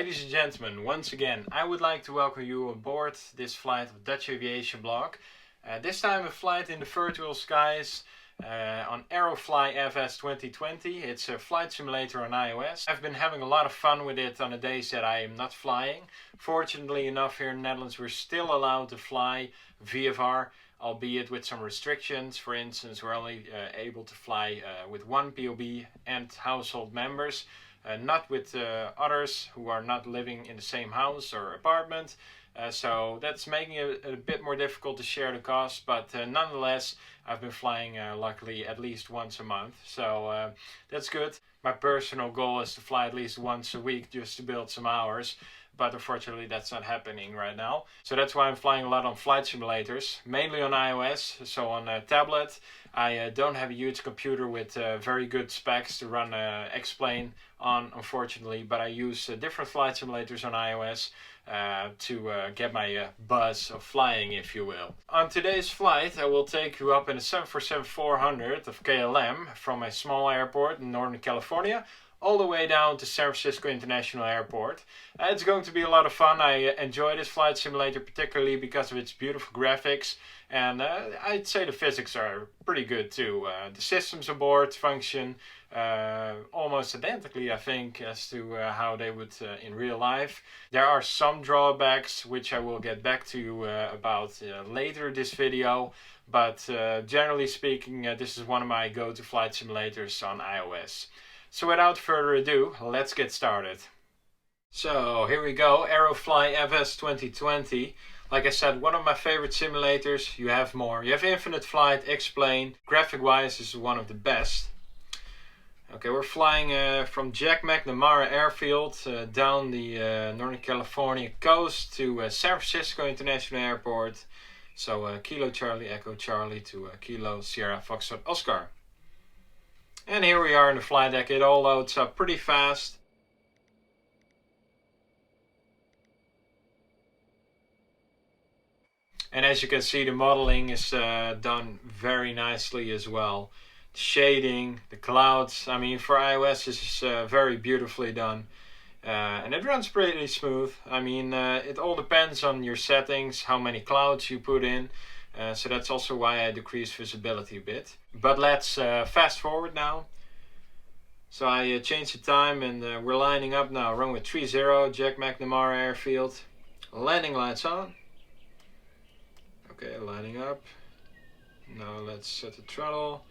Ladies and gentlemen, once again, I would like to welcome you on board this flight of Dutch Aviation blog. This time a flight in the virtual skies on Aerofly FS 2020. It's a flight simulator on iOS. I've been having a lot of fun with it on the days that I am not flying. Fortunately enough, here in the Netherlands we're still allowed to fly VFR, albeit with some restrictions. For instance, we're only able to fly with one POB and household members. Not with others who are not living in the same house or apartment. So that's making it a bit more difficult to share the cost, but nonetheless I've been flying luckily at least once a month, so that's good. My personal goal is to fly at least once a week just to build some hours, but unfortunately that's not happening right now. So that's why I'm flying a lot on flight simulators, mainly on iOS, so on a tablet. I don't have a huge computer with very good specs to run X-Plane on, unfortunately, but I use different flight simulators on iOS to get my buzz of flying, if you will. On today's flight I will take you up in a 747-400 of KLM from a small airport in Northern California all the way down to San Francisco International Airport. It's going to be a lot of fun. I enjoy this flight simulator particularly because of its beautiful graphics, and I'd say the physics are pretty good too. The systems aboard function almost identically, I think, as to how they would in real life. There are some drawbacks which I will get back to you about later this video, but generally speaking this is one of my go-to flight simulators on iOS. So without further ado, let's get started. So here we go, Aerofly FS 2020. Like I said, one of my favorite simulators. You have more. You have Infinite Flight, X-Plane. Graphic wise, this is one of the best. Okay, we're flying from Jack McNamara Airfield down the Northern California coast to San Francisco International Airport. So Kilo Charlie Echo Charlie to Kilo Sierra Foxtrot Oscar. And here we are in the flight deck. It all loads up pretty fast. And as you can see, the modeling is done very nicely as well. The shading, the clouds, I mean, for iOS this is very beautifully done. And it runs pretty smooth. I mean, it all depends on your settings, how many clouds you put in. So that's also why I decreased visibility a bit. But let's fast forward now. So I changed the time and we're lining up now. Runway 30, Jack McNamara Airfield. Landing lights on. Okay, lining up. Now let's set the throttle.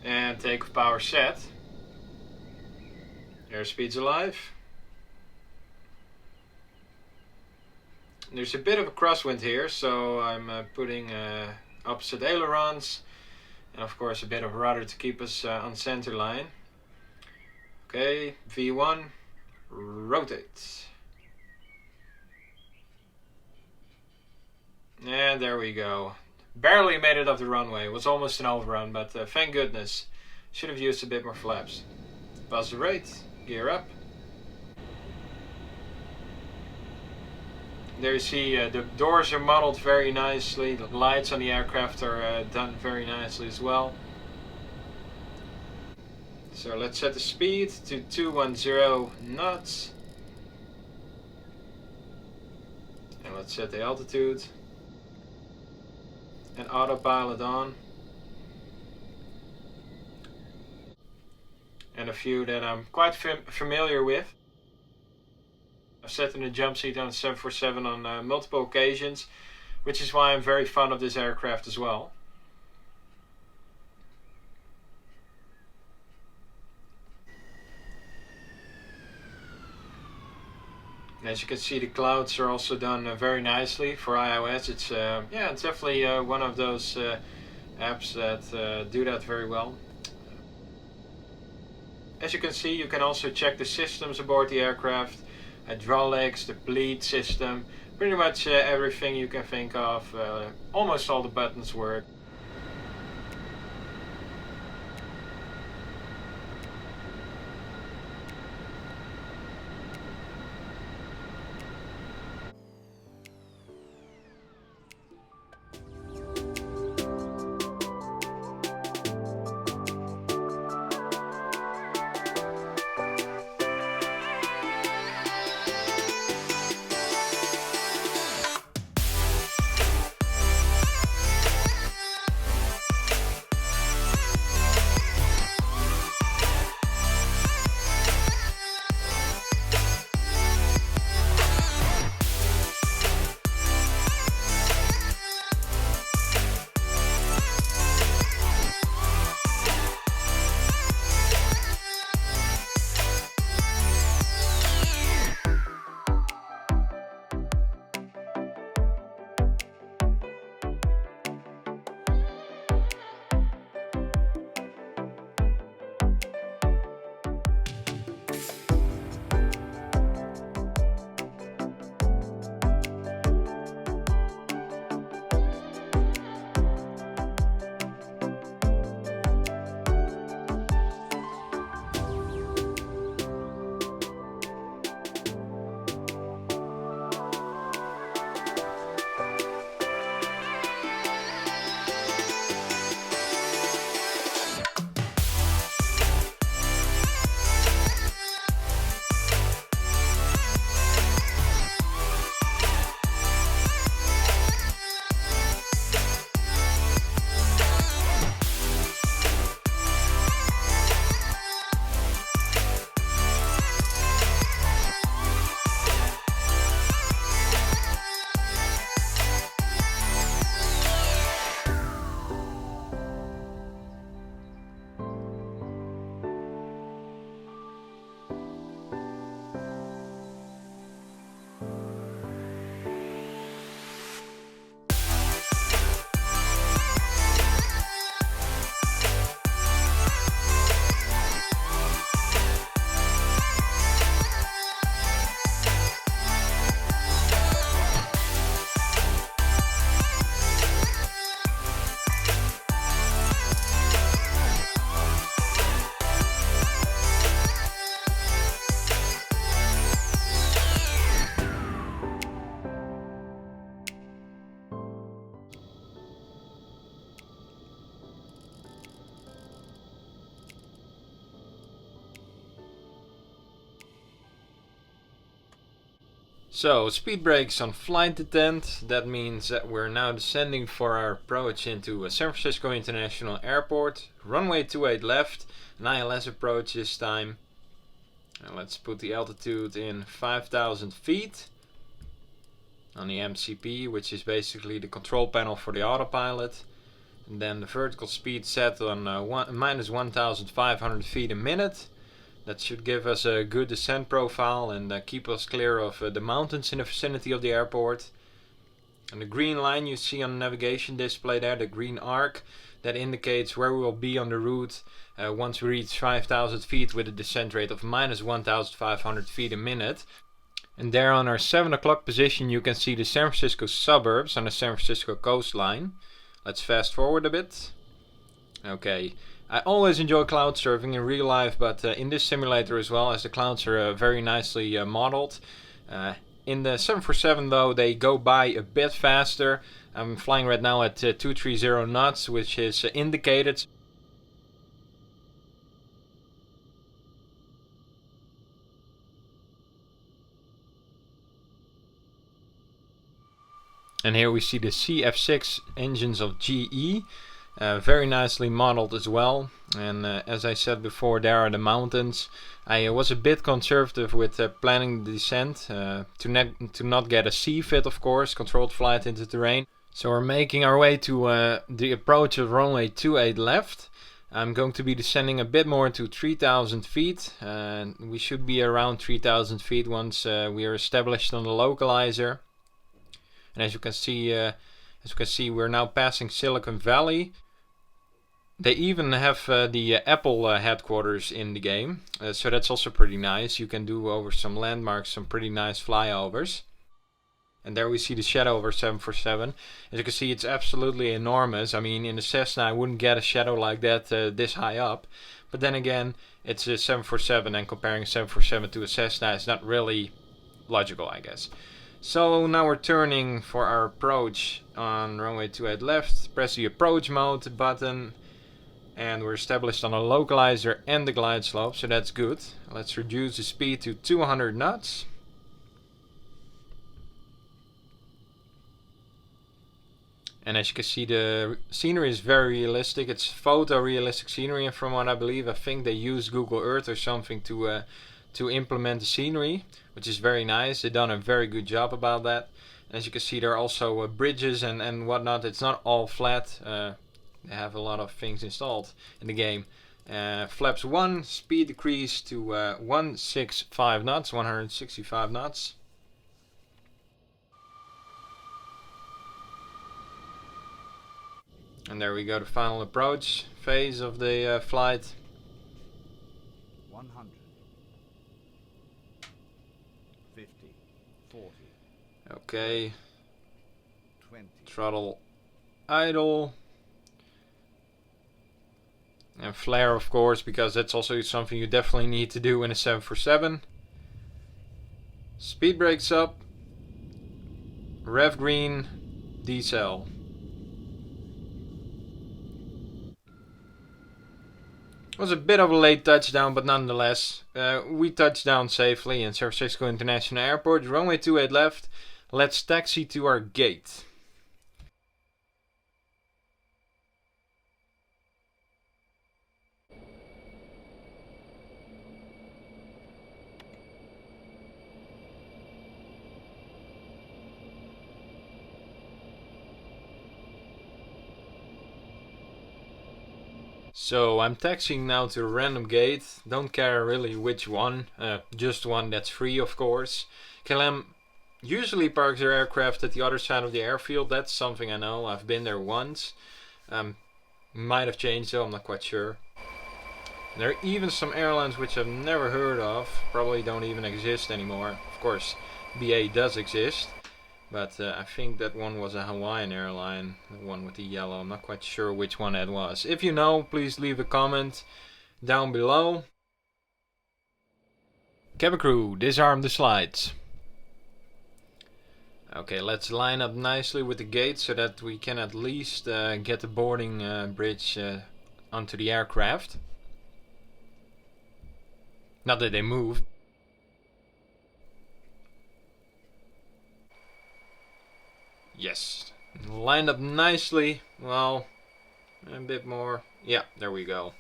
And takeoff power set. Airspeed's alive. There's a bit of a crosswind here, so I'm putting opposite ailerons, and of course a bit of rudder to keep us on center line. Okay, V1, rotate. And there we go. Barely made it up the runway. It was almost an overrun, but thank goodness. Should have used a bit more flaps. Buzz the rate, gear up. There you see the doors are modeled very nicely. The lights on the aircraft are done very nicely as well. So let's set the speed to 210 knots. And let's set the altitude. And autopilot on. And a few that I'm quite familiar with. I've sat in the jump seat on a 747 on multiple occasions, which is why I'm very fond of this aircraft as well. As you can see, the clouds are also done very nicely for iOS. It's yeah, it's definitely one of those apps that do that very well. As you can see, you can also check the systems aboard the aircraft. Hydraulics, the bleed system, pretty much everything you can think of. Almost all the buttons work. So, speed brakes on flight intent. That means that we're now descending for our approach into San Francisco International Airport. Runway 28 left, an ILS approach this time. And let's put the altitude in 5,000 feet on the MCP, which is basically the control panel for the autopilot. And then the vertical speed set on minus 1,500 feet a minute. That should give us a good descent profile and keep us clear of the mountains in the vicinity of the airport. And the green line you see on the navigation display there, the green arc, that indicates where we will be on the route once we reach 5,000 feet with a descent rate of minus 1,500 feet a minute. And there on our 7 o'clock position you can see the San Francisco suburbs on the San Francisco coastline. Let's fast forward a bit. Okay. I always enjoy cloud surfing in real life, but in this simulator as well, as the clouds are very nicely modeled. In the 747 though, they go by a bit faster. I'm flying right now at 230 knots, which is indicated. And here we see the CF6 engines of GE. Very nicely modeled as well, and as I said before, there are the mountains. I was a bit conservative with planning the descent to not get a C-fit, of course, controlled flight into terrain. So we're making our way to the approach of runway 28 left. I'm going to be descending a bit more to 3,000 feet, and we should be around 3,000 feet once we are established on the localizer. And as you can see, we're now passing Silicon Valley. They even have the Apple headquarters in the game, so that's also pretty nice. You can do over some landmarks some pretty nice flyovers. And there we see the shadow over 747. As you can see, it's absolutely enormous. I mean, in a Cessna I wouldn't get a shadow like that this high up. But then again, it's a 747, and comparing a 747 to a Cessna is not really logical, I guess. So now we're turning for our approach on runway 28 left. Press the approach mode button. And we're established on a localizer and the glide slope, so that's good. Let's reduce the speed to 200 knots. And as you can see, the scenery is very realistic. It's photorealistic scenery, and from what I believe, I think they used Google Earth or something to implement the scenery, which is very nice. They've done a very good job about that. And as you can see, there are also bridges and whatnot. It's not all flat. They have a lot of things installed in the game. Flaps 1, speed decrease to 165 knots, 165 knots. And there we go, the final approach phase of the flight. 100, 50, 40. Okay. 20. Throttle idle. And flare, of course, because that's also something you definitely need to do in a 747. Speed brakes up. Rev green. Decel. It was a bit of a late touchdown, but nonetheless, we touched down safely in San Francisco International Airport. Runway 28 left. Let's taxi to our gate. So I'm taxiing now to a random gate. Don't care really which one, just one that's free, of course. KLM usually parks their aircraft at the other side of the airfield. That's something I know. I've been there once. Might have changed though, I'm not quite sure. There are even some airlines which I've never heard of, probably don't even exist anymore. Of course, BA does exist. But I think that one was a Hawaiian airline, the one with the yellow. I'm not quite sure which one that was. If you know, please leave a comment down below. Cabin crew, disarm the slides. Okay, let's line up nicely with the gate so that we can at least get the boarding bridge onto the aircraft. Not that they moved. Yes, lined up nicely. Well, a bit more. Yeah, there we go.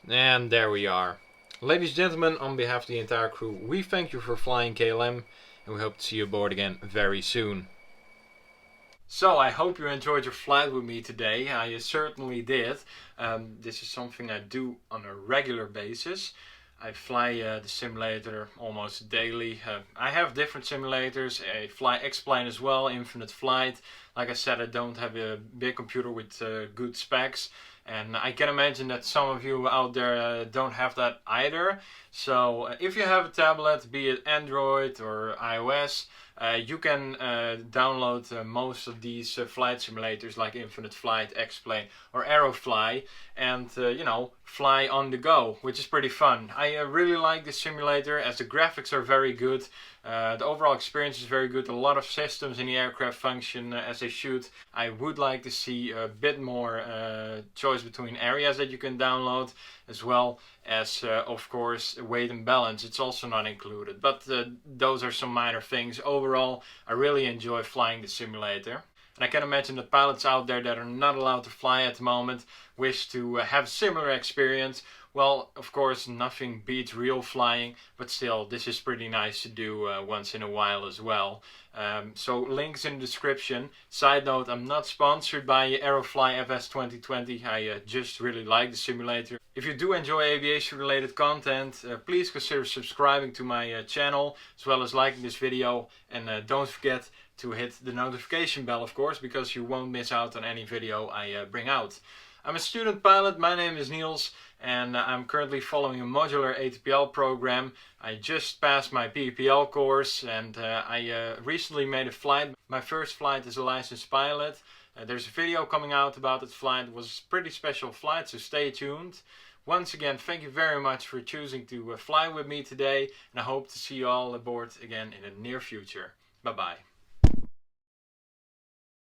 And there we are. Ladies and gentlemen, on behalf of the entire crew, we thank you for flying KLM, and we hope to see you aboard again very soon. So I hope you enjoyed your flight with me today. I certainly did. This is something I do on a regular basis. I fly the simulator almost daily. I have different simulators. I fly X-Plane as well, Infinite Flight. Like I said, I don't have a big computer with good specs. And I can imagine that some of you out there don't have that either. So if you have a tablet, be it Android or iOS, you can download most of these flight simulators like Infinite Flight, X-Plane or Aerofly, and fly on the go, which is pretty fun. I really like this simulator as the graphics are very good. The overall experience is very good. A lot of systems in the aircraft function as they should. I would like to see a bit more choice between areas that you can download, as well as of course weight and balance. It's also not included, but those are some minor things. Overall, I really enjoy flying the simulator. And I can imagine that pilots out there that are not allowed to fly at the moment wish to have similar experience. Well, of course, nothing beats real flying, but still, this is pretty nice to do once in a while as well. So links in the description. Side note, I'm not sponsored by Aerofly FS 2020. I just really like the simulator. If you do enjoy aviation related content, please consider subscribing to my channel, as well as liking this video. And don't forget to hit the notification bell, of course, because you won't miss out on any video I bring out. I'm a student pilot, my name is Niels, and I'm currently following a modular ATPL program. I just passed my PPL course, and I recently made a flight. My first flight as a licensed pilot. There's a video coming out about that flight. It was a pretty special flight, so stay tuned. Once again, thank you very much for choosing to fly with me today, and I hope to see you all aboard again in the near future. Bye bye.